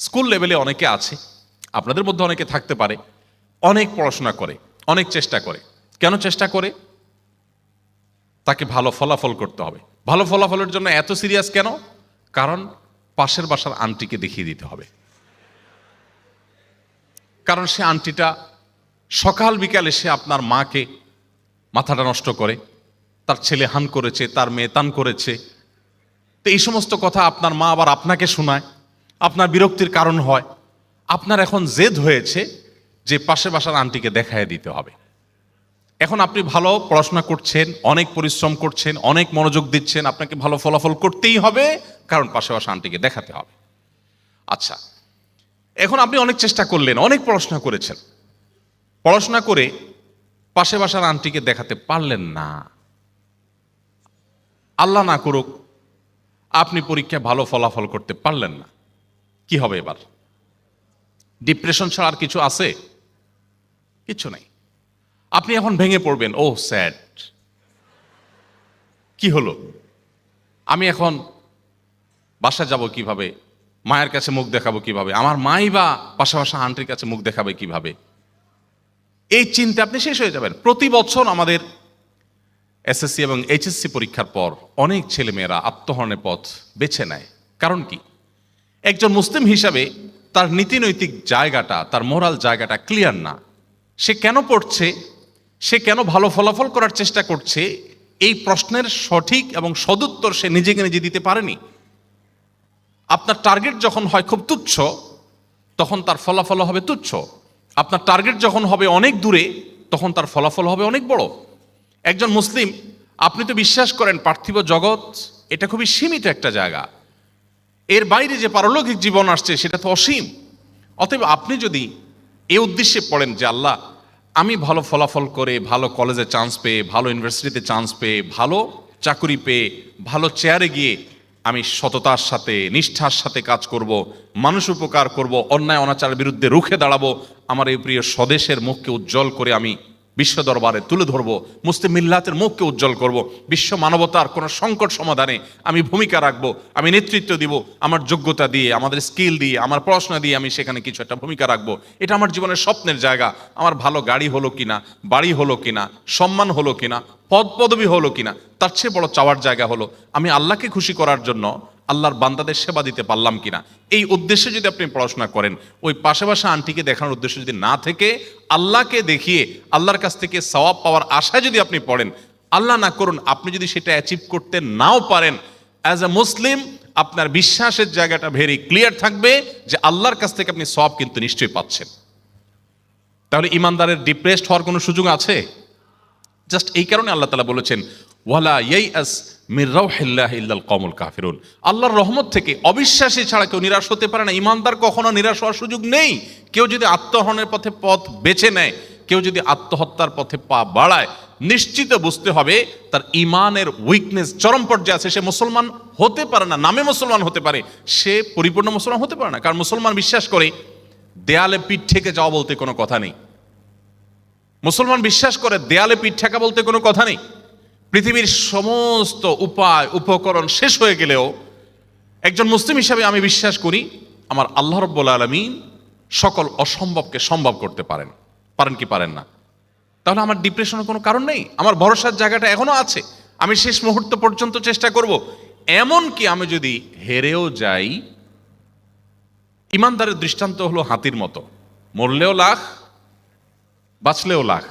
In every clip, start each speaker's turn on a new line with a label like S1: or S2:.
S1: School লেভেলে অনেকে আছে, আপনাদের মধ্যে অনেকে থাকতে পারে, অনেক পড়াশোনা করে, অনেক চেষ্টা করে। কেন চেষ্টা করে? তাকে ভালো ফলাফল করতে হবে। ভালো ফলাফলের জন্য এত সিরিয়াস কেন? কারণ পাশের বাসার আন্টিকে দেখিয়ে দিতে হবে। কারণ সে আন্টিটা সকাল বিকালে সে আপনার মাকে মাথাটা নষ্ট করে, তার ছেলে হান করেছে, তার মেয়ে তান করেছে। তো এই সমস্ত কথা আপনার মা আবার আপনাকে শোনায়, আপনার বিরক্তির কারণ হয়। আপনার এখন জেদ হয়েছে যে পাশে বাসার আন্টিকে দেখায় দিতে হবে। এখন আপনি ভালো পড়াশোনা করছেন, অনেক পরিশ্রম করছেন, অনেক মনোযোগ দিচ্ছেন, আপনাকে ভালো ফলাফল করতেই হবে, কারণ পাশে বাসা আন্টিকে দেখাতে হবে। আচ্ছা, এখন আপনি অনেক চেষ্টা করলেন, অনেক পড়াশোনা করেছেন, পড়াশোনা করে পাশে বাসার আন্টিকে দেখাতে পারলেন না। আল্লাহ না করুক আপনি পরীক্ষায় ভালো ফলাফল করতে পারলেন না, কি হবে এবার? ডিপ্রেশন ছাড়া আর কিছু আছে? কিছু নেই। আপনি এখন ভেঙে পড়বেন, ও স্যাড, কি হলো, আমি এখন বাসা যাব কিভাবে, মায়ের কাছে মুখ দেখাবো কিভাবে, আমার মাই বা পাশাপাশি আন্টির কাছে মুখ দেখাবে কিভাবে, এই চিন্তা আপনি শেষ হয়ে যাবেন। প্রতি বছর আমাদের এসএসসি এবং এইচএসসি পরীক্ষার পর অনেক ছেলেমেয়েরা আত্মহরণের পথ বেছে নেয়। কারণ কি? একজন মুসলিম হিসাবে তার নীতিনৈতিক জায়গাটা, তার মোরাল জায়গাটা ক্লিয়ার না। সে কেন পড়ছে, সে কেন ভালো ফলাফল করার চেষ্টা করছে, এই প্রশ্নের সঠিক এবং সদুত্তর সে নিজেকে নিজে দিতে পারেনি। আপনার টার্গেট যখন হয় খুব তুচ্ছ, তখন তার ফলাফল হবে তুচ্ছ। আপনার টার্গেট যখন হবে অনেক দূরে, তখন তার ফলাফল হবে অনেক বড়। একজন মুসলিম, আপনি তো বিশ্বাস করেন পার্থিব জগৎ এটা খুবই সীমিত একটা জায়গা, এর বাইরে যে পারলৌকিক জীবন আসছে সেটা তো অসীম। অতএব আপনি যদি এই উদ্দেশ্যে পড়েন যে আল্লাহ, আমি ভালো ফলাফল করে, ভালো কলেজে চান্স পেয়ে, ভালো ইউনিভার্সিটিতে চান্স পেয়ে, ভালো চাকুরি পেয়ে, ভালো চেয়ারে গিয়ে আমি সততার সাথে, নিষ্ঠার সাথে কাজ করব, মানুষ উপকার করব, অন্যায় অনাচারের বিরুদ্ধে রুখে দাঁড়াবো, আমার এই প্রিয় স্বদেশের মুখকে উজ্জ্বল করে আমি বিশ্ব দরবারে তুলে ধরবো, মুসলিম মিল্লাতের মুখকে উজ্জ্বল করব, বিশ্ব মানবতার কোনো সংকট সমাধানে আমি ভূমিকা রাখবো, আমি নেতৃত্ব দিব, আমার যোগ্যতা দিয়ে, আমাদের স্কিল দিয়ে, আমার পড়াশোনা দিয়ে আমি সেখানে কিছু একটা ভূমিকা রাখবো। এটা আমার জীবনের স্বপ্নের জায়গা। আমার ভালো গাড়ি হলো কিনা, বাড়ি হলো কিনা, সম্মান হলো কিনা, পদ পদবি হলো কিনা, তার চেয়ে বড় চাওয়ার জায়গা হলো আমি আল্লাহকে খুশি করার জন্য আল্লাহর বান্দাদের সেবা দিতে পারলাম কিনা। এই উদ্দেশ্যে যদি আপনি পড়াশোনা করেন, ওই পাশে বাসা আন্টিকে দেখানোর উদ্দেশ্য যদি না থেকে আল্লাহকে দেখিয়ে আল্লাহর কাছ থেকে সওয়াব পাওয়ার আশায় যদি আপনি পড়েন, আল্লাহ না করুন আপনি যদি সেটা অ্যাচিভ করতে নাও পারেন, অ্যাজ এ মুসলিম আপনার বিশ্বাসের জায়গাটা ভেরি ক্লিয়ার থাকবে যে আল্লাহর কাছ থেকে আপনি সওয়াব কিন্তু নিশ্চয়ই পাচ্ছেন। তাহলে ইমানদারের ডিপ্রেসড হওয়ার কোনো সুযোগ আছে? জাস্ট এই কারণে আল্লাহ তাআলা বলেছেন, ওয়ালা ইয়াইআস মির রাউহিল্লাহি ইল্লাল কওমুল কাফিরুন। আল্লাহর রহমত থেকে অবিশ্বাসী ছাড়া কেউ নিরাশ হতে পারে না। ইমানদার কখনো নিরাশ হওয়ার সুযোগ নেই। কেউ যদি আত্মহরণের পথ বেছে নেয়, কেউ যদি আত্মহত্যার পথে পা বাড়ায়, নিশ্চিত বুঝতে হবে তার ইমানের উইকনেস চরম পর্যায়ে আছে। সে মুসলমান হতে পারে না, নামে মুসলমান হতে পারে, সে পরিপূর্ণ মুসলমান হতে পারে না। কারণ মুসলমান বিশ্বাস করে দেয়ালে পিঠ থেকে যাওয়া বলতে কোনো কথা নেই। মুসলমান বিশ্বাস করে দেয়ালে পিঠ ঠেকা বলতে কোনো কথা নেই। পৃথিবীর সমস্ত উপায় উপকরণ শেষ হয়ে গেলেও একজন মুসলিম হিসাবে আমি বিশ্বাস করি আমার আল্লাহ রাব্বুল আলামিন সকল অসম্ভবকে সম্ভব করতে পারেন। পারেন কি পারেন না? তাহলে আমার ডিপ্রেশনের কোনো কারণ নেই। আমার ভরসার জায়গাটা এখনো আছে। আমি শেষ মুহূর্ত পর্যন্ত চেষ্টা করব। এমন কি আমি যদি হেরেও যাই, ইমানদারের দৃষ্টান্ত হলো হাতির মতো, মরলেও লাখ, বাঁচলেও লাখ।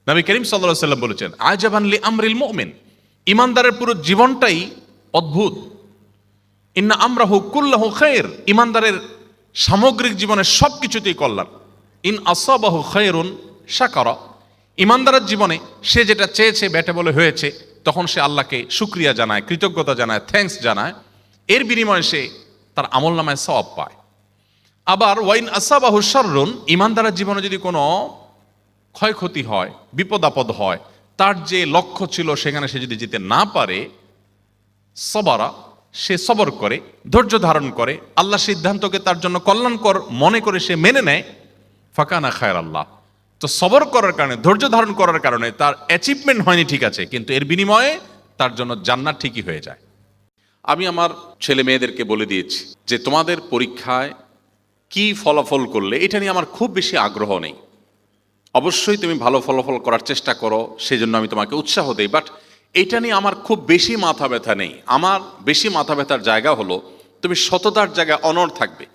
S1: নবী করিম সাল্লাল্লাহু আলাইহি ওয়াসাল্লাম বলেছেন, আজাবান লি আমরিল মুমিন, ইমানদারের পুরো জীবনটাই অদ্ভুত। ইন্না আমরাহু কুল্লাহু খায়র, ইমানদারের সামগ্রিক জীবনের সব কিছুতেই কল্যাণ। ইন আসাবাহু খায়রুন শাকারা, ইমানদারের জীবনে সে যেটা চেয়েছে বেটে বলে হয়েছে, তখন সে আল্লাহকে শুকরিয়া জানায়, কৃতজ্ঞতা জানায়, থ্যাঙ্কস জানায়, এর বিনিময়ে সে তার আমলনামায় সওয়াব পায়। আবার ওয়াইন আসাবাহু শাররুন, ইমানদারের জীবনে যদি কোনো ক্ষয়ক্ষতি হয়, বিপদ আপদ হয়, তার যে লক্ষ্য ছিল সেখানে সে যদি যেতে না পারে, সবারা, সে সবর করে, ধৈর্য ধারণ করে, আল্লাহ সিদ্ধান্তকে তার জন্য কল্যাণকর মনে করে সে মেনে নেয়, ফাকানা খায়র আল্লাহ। তো সবর করার কারণে, ধৈর্য ধারণ করার কারণে তার অ্যাচিভমেন্ট হয়নি ঠিক আছে, কিন্তু এর বিনিময়ে তার জন্য জান্নাত ঠিকই হয়ে যায়। আমি আমার ছেলে মেয়েদেরকে বলে দিয়েছি যে তোমাদের পরীক্ষায় কি ফলাফল করলে, এটা নিয়ে আমার খুব বেশি আগ্রহ নেই। অবশ্যই তুমি ভালো ফলাফল করার চেষ্টা করো, সেজন্য আমি তোমাকে উৎসাহ দেই, বাট এটা নিয়ে আমার খুব বেশি মাথা ব্যথা নেই। আমার বেশি মাথা ব্যথার জায়গা হলো তুমি সততার জায়গায় অনড় থাকবে।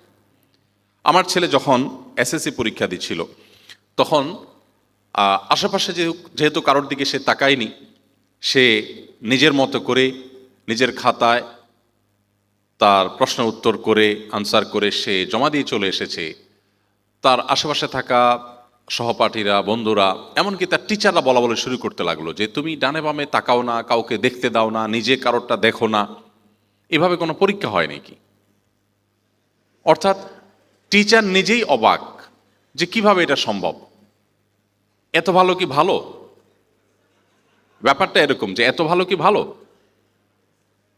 S1: আমার ছেলে যখন এসএসসি পরীক্ষা দিচ্ছিল, তখন আশেপাশে যেহেতু কারোর দিকে সে তাকায়নি, সে নিজের মতো করে নিজের খাতায় তার প্রশ্ন উত্তর করে আনসার করে সে জমা দিয়ে চলে এসেছে। তার আশেপাশে থাকা সহপাঠীরা, বন্ধুরা, এমনকি তার টিচাররা বলা বলে শুরু করতে লাগলো যে তুমি ডানে বামে তাকাও না, কাউকে দেখতে দাও না, নিজে কারোরটা দেখো না, এভাবে কোনো পরীক্ষা হয় নাকি? অর্থাৎ টিচার নিজেই অবাক যে কিভাবে এটা সম্ভব, এত ভালো কি ভালো? ব্যাপারটা এরকম যে এত ভালো কি ভালো।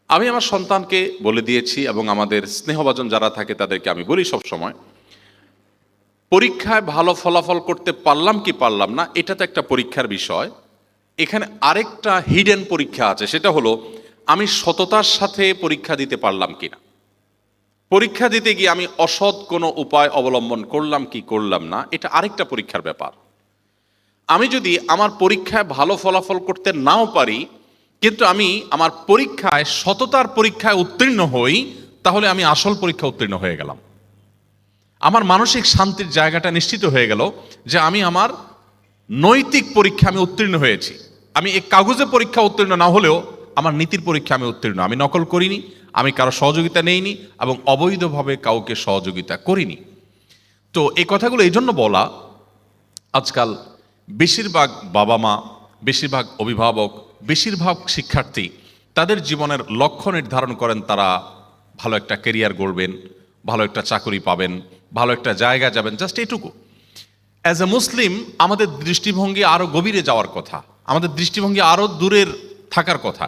S1: আমি আমার সন্তানকে বলে দিয়েছি এবং আমাদের স্নেহভাজন যারা থাকে তাদেরকে আমি বলি সব সময়, পরীক্ষায় ভালো ফলাফল করতে পারলাম কি পারলাম না এটা তো একটা পরীক্ষার বিষয়, এখানে আরেকটা হিডেন পরীক্ষা আছে, সেটা হলো আমি সততার সাথে পরীক্ষা দিতে পারলাম কিনা। পরীক্ষা দিতে গিয়ে আমি অসৎ কোনো উপায় অবলম্বন করলাম কি করলাম না, এটা আরেকটা পরীক্ষার ব্যাপার। আমি যদি আমার পরীক্ষায় ভালো ফলাফল করতে নাও পারি, কিন্তু আমি আমার পরীক্ষায় সততার পরীক্ষায় উত্তীর্ণ হই, তাহলে আমি আসল পরীক্ষা উত্তীর্ণ হয়ে গেলাম। আমার মানসিক শান্তির জায়গাটা নিশ্চিত হয়ে গেল যে আমি আমার নৈতিক পরীক্ষা আমি উত্তীর্ণ হয়েছি। আমি এই কাগজে পরীক্ষা উত্তীর্ণ না হলেও আমার নীতির পরীক্ষা আমি উত্তীর্ণ। আমি নকল করিনি, আমি কারো সহযোগিতা নেইনি এবং অবৈধভাবে কাউকে সহযোগিতা করিনি। তো এই কথাগুলো এই জন্য বলা, আজকাল বেশিরভাগ বাবা মা, বেশিরভাগ অভিভাবক, বেশিরভাগ শিক্ষার্থী তাদের জীবনের লক্ষ্য নির্ধারণ করেন, তারা ভালো একটা কেরিয়ার গড়বেন, ভালো একটা চাকরি পাবেন, ভালো একটা জায়গা যাবেন, জাস্ট এইটুকু। অ্যাজ এ মুসলিম আমাদের দৃষ্টিভঙ্গি আরও গভীরে যাওয়ার কথা, আমাদের দৃষ্টিভঙ্গি আরও দূরের থাকার কথা।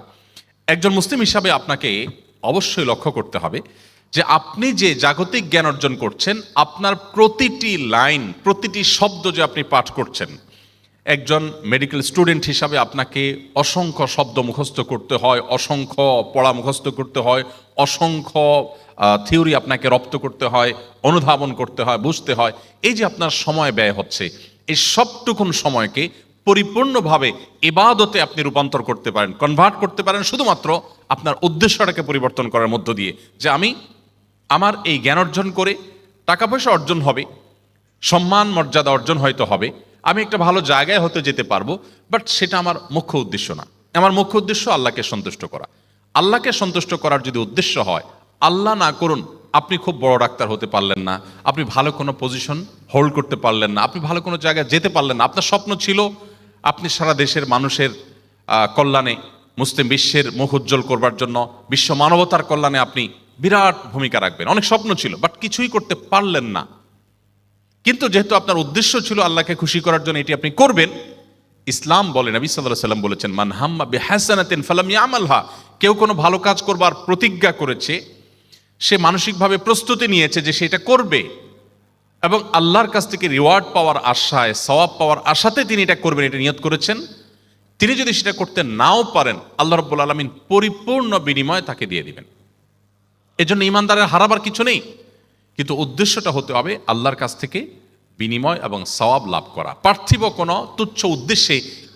S1: একজন মুসলিম হিসাবে আপনাকে অবশ্যই লক্ষ্য করতে হবে যে আপনি যে জাগতিক জ্ঞান অর্জন করছেন, আপনার প্রতিটি লাইন, প্রতিটি শব্দ যে আপনি পাঠ করছেন, একজন মেডিকেল স্টুডেন্ট হিসাবে আপনাকে অসংখ্য শব্দ মুখস্থ করতে হয়, অসংখ্য পড়া মুখস্থ করতে হয়, অসংখ্য থিওরি আপনাকে রপ্ত করতে হয়, অনুধাবন করতে হয়, বুঝতে হয়। এই যে আপনার সময় ব্যয় হচ্ছে, এই সবটুকুন সময়কে পরিপূর্ণভাবে ইবাদতে আপনি রূপান্তর করতে পারেন, কনভার্ট করতে পারেন শুধুমাত্র আপনার উদ্দেশ্যটাকে পরিবর্তন করার মধ্য দিয়ে, যে আমি আমার এই জ্ঞান অর্জন করে টাকা পয়সা অর্জন হবে, সম্মান মর্যাদা অর্জন হয়তো হবে, আমি একটা ভালো জায়গায় হতে যেতে পারবো, বাট সেটা আমার মুখ্য উদ্দেশ্য না। আমার মুখ্য উদ্দেশ্য আল্লাহকে সন্তুষ্ট করা। আল্লাহকে সন্তুষ্ট করার যদি উদ্দেশ্য হয়, আল্লাহ না করুন আপনি খুব বড় ডাক্তার হতে পারলেন না, আপনি ভালো কোনো পজিশন হোল্ড করতে পারলেন না, আপনি ভালো কোনো জায়গায় যেতে পারলেন না, আপনার স্বপ্ন ছিল আপনি সারা দেশের মানুষের কল্যাণে, মুসলিম বিশ্বের মুখ উজ্জ্বল করবার জন্য, বিশ্ব মানবতার কল্যাণে আপনি বিরাট ভূমিকা রাখবেন, অনেক স্বপ্ন ছিল, বাট কিছুই করতে পারলেন না। কিন্তু যেহেতু আপনার উদ্দেশ্য ছিল আল্লাহকে খুশি করার জন্য এটি আপনি করবেন, ইসলাম বলে, নবী সাল্লাল্লাহু আলাইহি ওয়াসাল্লাম বলেছেন, মান হাম্মা বিহাসানাতিন ফালাম ইয়ামালহা, কেউ কোনো ভালো কাজ করবার প্রতিজ্ঞা করেছে, সে মানসিকভাবে প্রস্তুতি নিয়েছে যে সেটা করবে এবং আল্লাহর কাছ থেকে রিওয়ার্ড পাওয়ার আশায়, সওয়াব পাওয়ার আশাতে তিনি এটা করবেন, এটা নিয়ত করেছেন, তিনি যদি সেটা করতে নাও পারেন, আল্লাহ রাব্বুল আলামিন পরিপূর্ণ বিনিময় তাকে দিয়ে দিবেন। এজন্য ইমানদারের হারাবার কিছু নেই, কিন্তু উদ্দেশ্যটা হতে হবে আল্লাহর কাছ থেকে বিনিময় এবং সওয়াব লাভ করা। পার্থিব কোনো তুচ্ছ উদ্দেশ্যে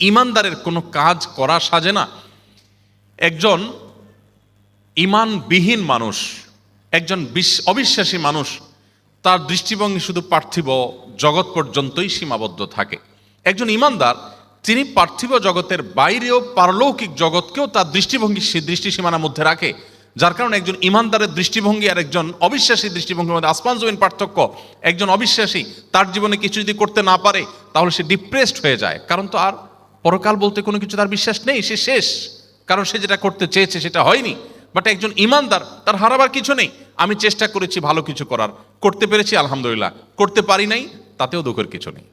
S1: ইমানদারের কোনো কাজ করা সাজে না। একজন ইমানবিহীন মানুষ, একজন অবিশ্বাসী মানুষ, তার দৃষ্টিভঙ্গি শুধু পার্থিব জগৎ পর্যন্তই সীমাবদ্ধ থাকে। একজন ইমানদার, তিনি পার্থিব জগতের বাইরেও পারলৌকিক জগৎকেও তার দৃষ্টি সীমানার মধ্যে রাখে। যার কারণে একজন ইমানদারের দৃষ্টিভঙ্গি আর একজন অবিশ্বাসী দৃষ্টিভঙ্গির মধ্যে আসমান জমিন পার্থক্য। একজন অবিশ্বাসী তার জীবনে কিছু যদি করতে না পারে, তাহলে সে ডিপ্রেসড হয়ে যায়, কারণ তো আর পরকাল বলতে কোনো কিছু তার বিশ্বাস নেই, সে শেষ, কারণ সে যেটা করতে চেয়েছে সেটা হয়নি। বাট একজন ইমানদার, তার হারাবার কিছু নেই। আমি চেষ্টা করেছি ভালো কিছু করার, করতে পেরেছি আলহামদুলিল্লাহ, করতে পারি নাই, তাতেও দুঃখের কিছু নেই।